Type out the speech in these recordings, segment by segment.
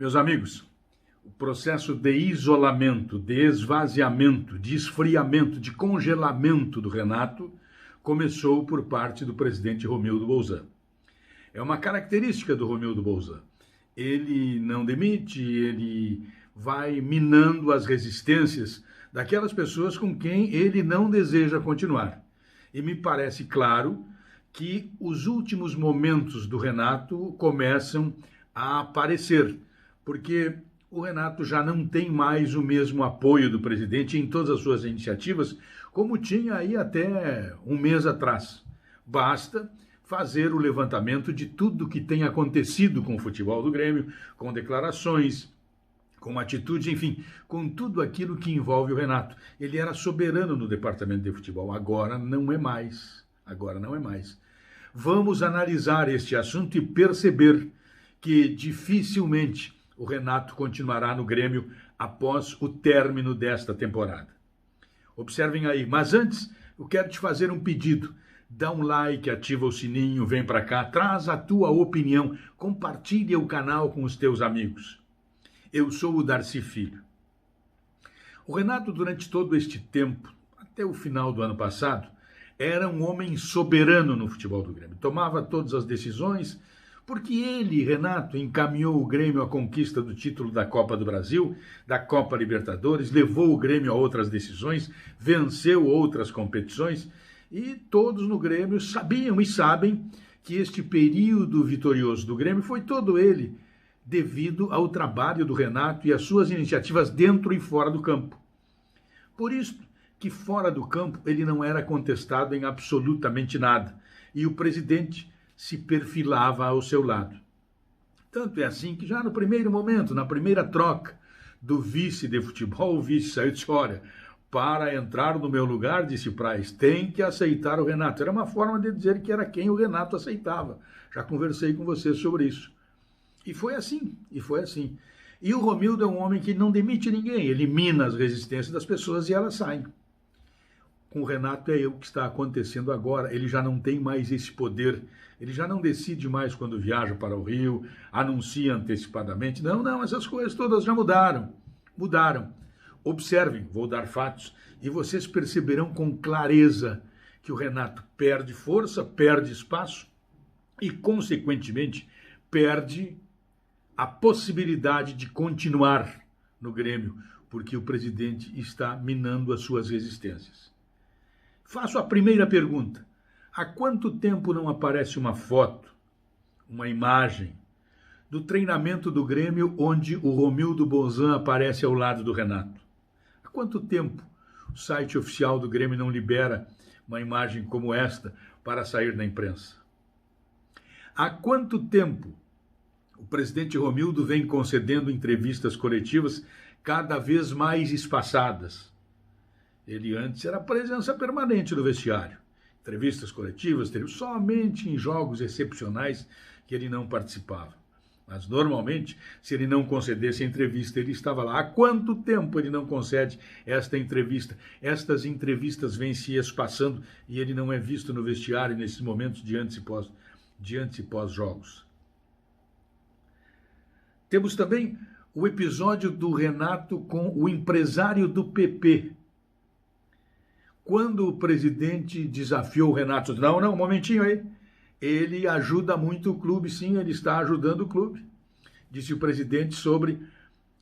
Meus amigos, o processo de isolamento, de esvaziamento, de esfriamento, de congelamento do Renato começou por parte do presidente Romildo Bolzan. É uma característica do Romildo Bolzan. Ele não demite, ele vai minando as resistências daquelas pessoas com quem ele não deseja continuar. E me parece claro que os últimos momentos do Renato começam a aparecer, porque o Renato já não tem mais o mesmo apoio do presidente em todas as suas iniciativas, como tinha aí até um mês atrás. Basta fazer o levantamento de tudo que tem acontecido com o futebol do Grêmio, com declarações, com atitude, enfim, com tudo aquilo que envolve o Renato. Ele era soberano no departamento de futebol, agora não é mais. Agora não é mais. Vamos analisar este assunto e perceber que dificilmente o Renato continuará no Grêmio após o término desta temporada. Observem aí, mas antes eu quero te fazer um pedido. Dá um like, ativa o sininho, vem para cá, traz a tua opinião, compartilha o canal com os teus amigos. Eu sou o Darcy Filho. O Renato, durante todo este tempo, até o final do ano passado, era um homem soberano no futebol do Grêmio. Tomava todas as decisões, porque ele, Renato, encaminhou o Grêmio à conquista do título da Copa do Brasil, da Copa Libertadores, levou o Grêmio a outras decisões, venceu outras competições, e todos no Grêmio sabiam e sabem que este período vitorioso do Grêmio foi todo ele devido ao trabalho do Renato e às suas iniciativas dentro e fora do campo. Por isso que fora do campo ele não era contestado em absolutamente nada, e o presidente se perfilava ao seu lado. Tanto é assim que já no primeiro momento, na primeira troca do vice de futebol, o vice saiu e disse, olha, para entrar no meu lugar, disse Praz, tem que aceitar o Renato. Era uma forma de dizer que era quem o Renato aceitava. Já conversei com você sobre isso. E foi assim, e foi assim. E o Romildo é um homem que não demite ninguém, ele mina as resistências das pessoas e elas saem. Com o Renato é o que está acontecendo agora, ele já não tem mais esse poder, ele já não decide mais quando viaja para o Rio, anuncia antecipadamente, não, essas coisas todas já mudaram. Observem, vou dar fatos, e vocês perceberão com clareza que o Renato perde força, perde espaço e, consequentemente, perde a possibilidade de continuar no Grêmio, porque o presidente está minando as suas resistências. Faço a primeira pergunta. Há quanto tempo não aparece uma foto, uma imagem do treinamento do Grêmio onde o Romildo Bolzan aparece ao lado do Renato? Há quanto tempo o site oficial do Grêmio não libera uma imagem como esta para sair na imprensa? Há quanto tempo o presidente Romildo vem concedendo entrevistas coletivas cada vez mais espaçadas? Ele antes era presença permanente no vestiário. Entrevistas coletivas, somente em jogos excepcionais que ele não participava. Mas, normalmente, se ele não concedesse a entrevista, ele estava lá. Há quanto tempo ele não concede esta entrevista? Estas entrevistas vêm se espaçando e ele não é visto no vestiário nesses momentos de antes e pós-jogos. Temos também o episódio do Renato com o empresário do PP. Quando o presidente desafiou o Renato, não, um momentinho aí, ele ajuda muito o clube, sim, ele está ajudando o clube. Disse o presidente sobre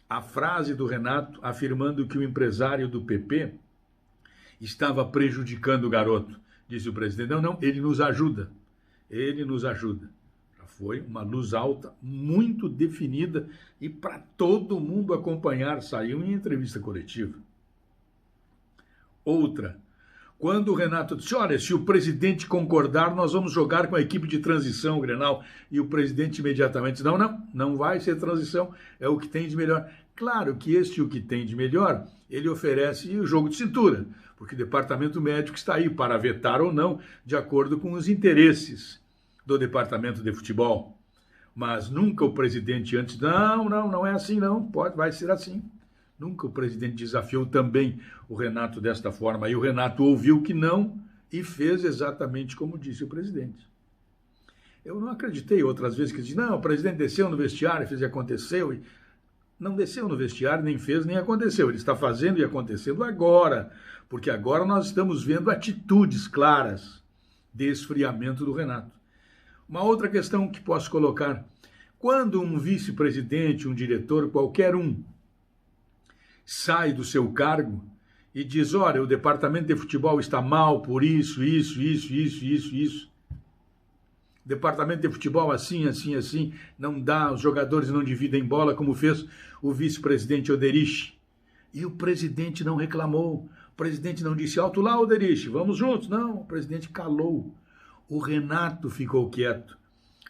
a frase do Renato afirmando que o empresário do PP estava prejudicando o garoto. Disse o presidente, não, ele nos ajuda. Já foi uma luz alta muito definida e para todo mundo acompanhar, saiu em entrevista coletiva. Outra, quando o Renato disse, olha, se o presidente concordar, nós vamos jogar com a equipe de transição, o Grenal, e o presidente imediatamente disse, não vai ser transição, é o que tem de melhor. Claro que o que tem de melhor, ele oferece o jogo de cintura, porque o departamento médico está aí para vetar ou não, de acordo com os interesses do departamento de futebol. Mas nunca o presidente antes, não é assim não, vai ser assim. Nunca o presidente desafiou também o Renato desta forma. E o Renato ouviu que não e fez exatamente como disse o presidente. Eu não acreditei outras vezes que disse, não, o presidente desceu no vestiário, fez e aconteceu. não desceu no vestiário, nem fez, nem aconteceu. Ele está fazendo e acontecendo agora, porque agora nós estamos vendo atitudes claras de esfriamento do Renato. Uma outra questão que posso colocar: quando um vice-presidente, um diretor, qualquer um, sai do seu cargo e diz, olha, o departamento de futebol está mal por isso, isso. O departamento de futebol assim, não dá, os jogadores não dividem bola, como fez o vice-presidente Oderich. E o presidente não reclamou, o presidente não disse, alto lá, Oderich, vamos juntos. Não, o presidente calou. O Renato ficou quieto.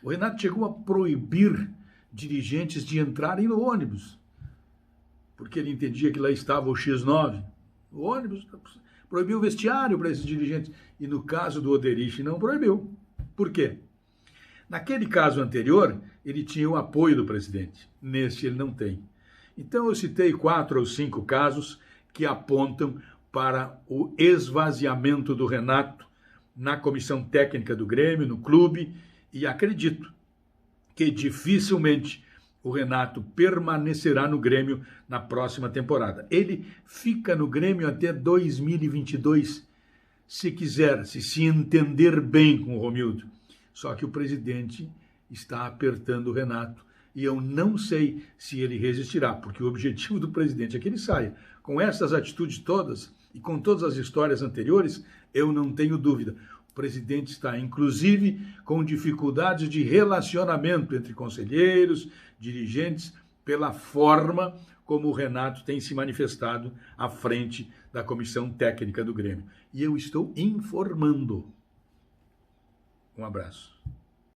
O Renato chegou a proibir dirigentes de entrarem no ônibus, porque ele entendia que lá estava o X9. O ônibus proibiu o vestiário para esses dirigentes. E no caso do Oderich não proibiu. Por quê? Naquele caso anterior, ele tinha o apoio do presidente. Neste, ele não tem. Então, eu citei 4 ou 5 casos que apontam para o esvaziamento do Renato na comissão técnica do Grêmio, no clube, e acredito que dificilmente o Renato permanecerá no Grêmio na próxima temporada. Ele fica no Grêmio até 2022, se quiser, se entender bem com o Romildo. Só que o presidente está apertando o Renato e eu não sei se ele resistirá, porque o objetivo do presidente é que ele saia. Com essas atitudes todas e com todas as histórias anteriores, eu não tenho dúvida. O presidente está, inclusive, com dificuldades de relacionamento entre conselheiros, dirigentes, pela forma como o Renato tem se manifestado à frente da comissão técnica do Grêmio. E eu estou informando. Um abraço.